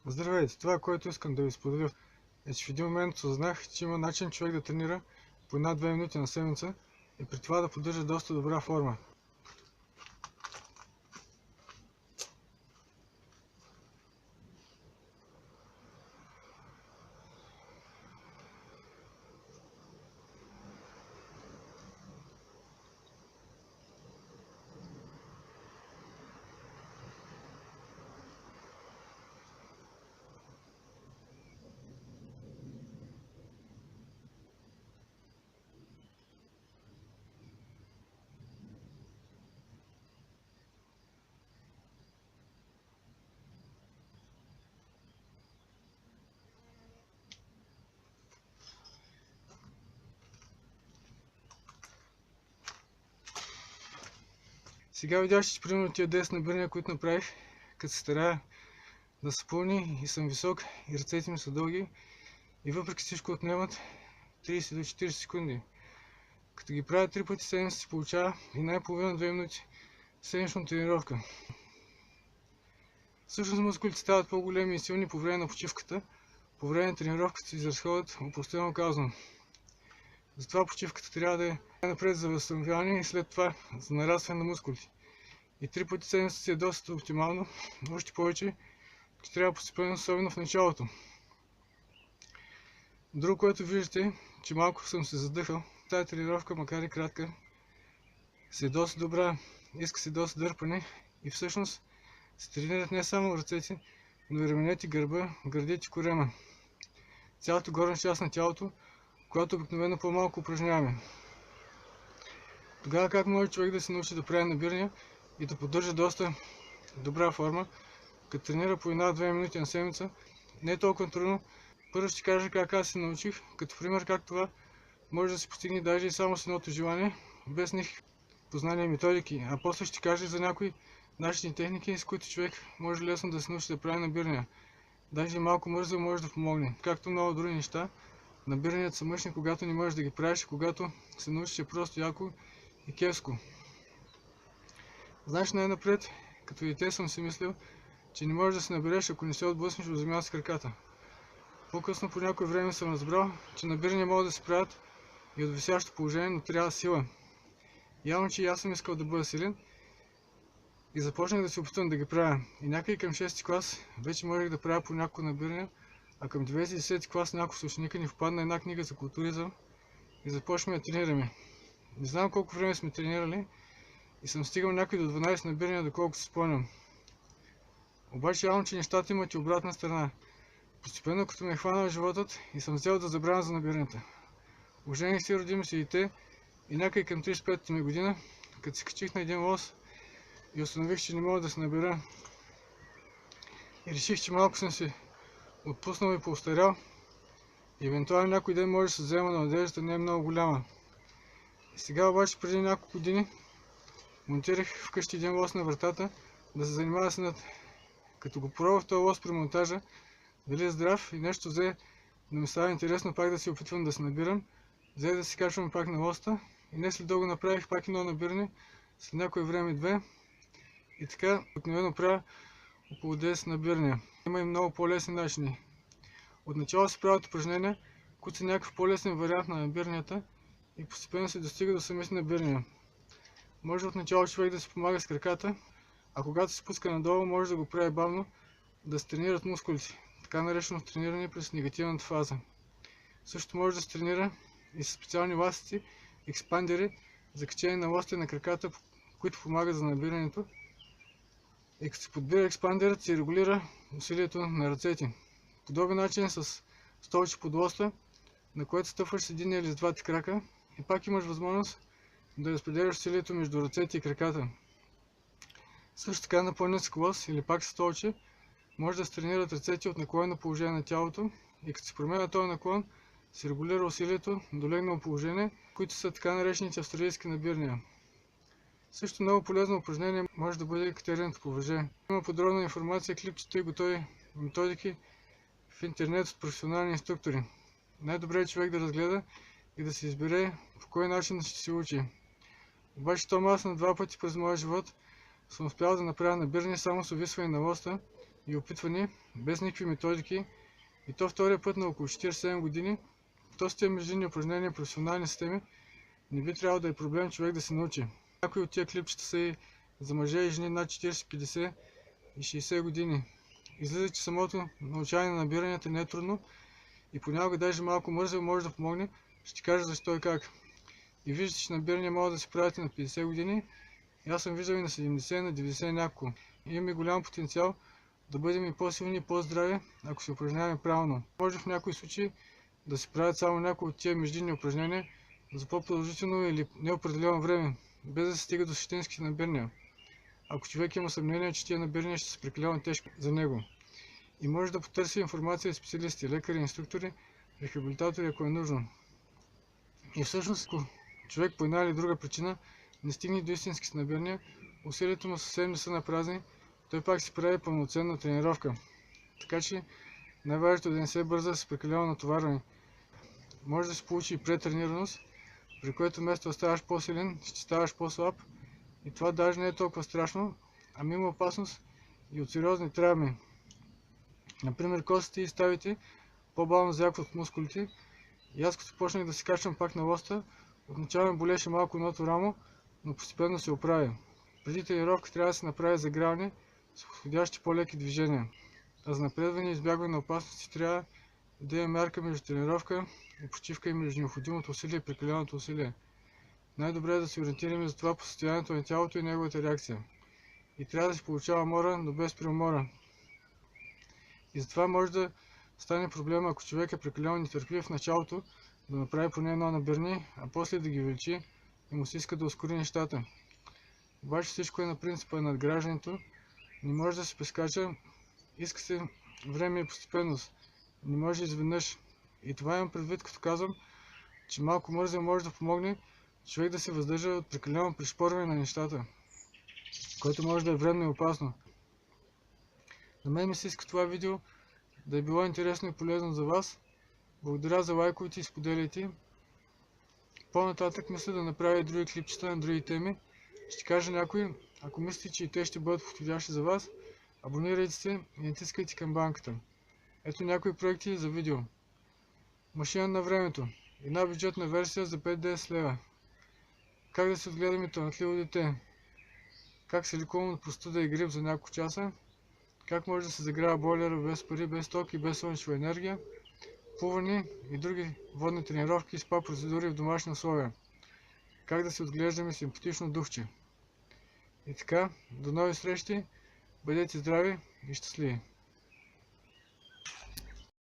Здравейте! Това, което искам да ви споделя, е, че в един момент осъзнах, че има начин човек да тренира по 1-2 минути на седмица и при това да поддържа доста добра форма. Сега видяш, че примерно тия 10 набирания, които направих, като се старая да са пълни и съм висок и ръцете ми са дълги и въпреки всичко отнемат 30 до 40 секунди. Като ги правя 3 пъти седмица се получава и най-половина 2 минути седмична тренировка. Всъщност мускулите стават по-големи и силни по време на почивката, по време на тренировката се изразходват, опростено казано. Затова почивката трябва да е напред за възстановяване и след това за нарастване на мускулите. И 3 пъти седмица си е доста оптимално, още повече, че трябва постепенно, особено в началото. Друго, което виждате, че малко съм се задъхал. Тази тренировка, макар и кратка, си е доста добра, иска се доста дърпане и всъщност се тренират не само ръцете, но и раменете, гърба, гърдите, корема. Цялата горна част на тялото, която обикновено по-малко упражняваме. Тогава как може човек да се научи да прави набирания и да поддържа доста добра форма, като тренира по 1-2 минути на седмица? Не е толкова трудно. Първо ще кажа как аз се научих, като пример как това може да се постигне даже и само с едното желание, без никакви познания и методики, а после ще кажа за някои начини техники, с които човек може лесно да се научи да прави набирания. Даже и малко мързо може да помогне. Както много други неща, набиранията са мъчни, когато не можеш да ги правиш, когато се научиш е просто яко и кепско. Знаеш, най-напред, като дете съм си мислил, че не можеш да се набереш, ако не се отблъснеш от земята с краката. По-късно по някое време съм разбрал, че набирания могат да се правят и от висящо положение, но трябва сила. Явно, че и аз съм искал да бъда силен и започнах да се опитвам да ги правя. И някъде към 6-ти клас вече можех да правя по няколко набирания, а към 9-ти и 10-ти клас някой ученика ни впадна една книга за културизъм и започваме да тренираме. Не знам колко време сме тренирали и съм стигал някъде до 12 набирания, доколкото се спомням. Обаче явно, че нещата имат и обратна страна. Постепенно като ме е хванал животът и съм взел да забравя за набиранията. Ожених се, родим си дете и някъде към 35-та ми година, като се качих на един лоз и установих, че не мога да се набера и реших, че малко съм се отпуснал и поостарял и евентуално някой ден може да се взема, но надеждата не е много голяма. И сега обаче преди няколко години монтирах вкъщи един лоз на вратата да се занимава с над. Като го пробвах този лоз при монтажа, дали е здрав и нещо взе да ми става интересно пак да се опитвам да се набирам, взе да се качвам пак на лоста и не след дълго направих пак едно набиране, след някое време 2 и така обикновено правя около 10 набирания. Има и много по-лесни начини. Отначало се правят упражнения, които са някакъв по-лесен вариант на набиранията и постепенно се достига до самите набирания. Може отначало човек да се помага с краката, а когато се спуска надолу може да го прави бавно, да се тренират мускулите, така наречено трениране през негативната фаза. Също може да се тренира и с специални ластици, експандери за качение на лостите на краката, които помагат за набирането. И като се подбира експандерът, се регулира усилието на ръцете. Подобен начин с столче под лоста, на което стъпваш с един или с двата крака и пак имаш възможност да разпределяш усилието между ръцете и краката. Също така на по-нисък лоз или пак с столче може да се тренират ръцете от наклонено положение на тялото и като се променя този наклон, се регулира усилието до легнало положение, които са така наречените австралийски набирания. Също много полезно упражнение може да бъде катеренето по въже. Има подробна информация, клипчета и готови методики в интернет от професионални инструктори. Най-добре е човек да разгледа и да се избере по кой начин ще се учи. Обаче аз на 2 пъти през моя живот съм успял да направя набиране само с увисване на лоста и опитване, без никакви методики, и то втория път на около 47 години, то с тези междинни упражнения, професионални системи, не би трябвало да е проблем човек да се научи. Някои от тия клипчета са и за мъже и жени над 40, 50 и 60 години. Излиза, че самото научаване на набиранията не е трудно и понякога даже малко мързел може да помогне. Ще ти кажа защо и как. И виждате, че набирания могат да се правят и на 50 години. И аз съм виждал и на 70, на 90 няколко. Имаме голям потенциал да бъдем и по-силни и по-здрави, ако се упражняваме правилно. Може в някои случаи да се правят само някои от тия междинни упражнения за по-продължително или неопределено време, без да се стига до същинските набирания. Ако човек има съмнение, че тия набирания ще са прекалено тежки за него. И може да потърси информация от специалисти, лекари, инструктори, рехабилитатори, ако е нужно. И всъщност, ако човек по една или друга причина не стигне до истинските набирания, усилията му съвсем не са напразни, той пак си прави пълноценна тренировка. Така че най-важното е да не се бърза с прекалено натоварване. Може да се получи и претренираност, при което вместо да ставаш по-силен, ще ставаш по-слаб. И това даже не е толкова страшно, ами има опасност и от сериозни травми. Например, костите и ставите по-бавно зякват от мускулите. И аз като почнах да се качвам пак на лоста, отначало ме болеше малко едното рамо, но постепенно се оправи. Преди тренировка трябва да се направи загряване с подходящи по-леки движения. А за напредване и избягване на опасности трябва да има мярка между тренировка и почивка и между необходимото усилие и прекаленото усилие. Най-добре е да се ориентираме за това по състоянието на тялото и неговата реакция. И трябва да се получава мора, но без преумора. И затова може да стане проблем, ако човек е прекалено нетърпелив в началото, да направи поне едно набиране, а после да ги увеличи и му се иска да ускори нещата. Обаче всичко е на принципа на надграждането, не може да се прескача, иска се време и постепенност, не може изведнъж. И това имам предвид, като казвам, че малко мързел може да помогне човек да се въздържа от прекалено пришпорване на нещата, което може да е вредно и опасно. На мен ми се иска това видео да е било интересно и полезно за вас. Благодаря за лайковете и споделяйте. По-нататък мисля да направя и други клипчета на други теми. Ще кажа някои, ако мислите, че и те ще бъдат подходящи за вас, абонирайте се и натискайте камбанката. Ето някои проекти за видео. Машина на времето. Една бюджетна версия за 5-10 лева. Как да се отгледаме талантливо дете. Как се лекуваме от простуда и грип за няколко часа. Как може да се загрява бойлера без пари, без ток и без слънчева енергия. Плуване и други водни тренировки и спа процедури в домашни условия. Как да се отглеждаме симпатично духче. И така, до нови срещи, бъдете здрави и щастливи!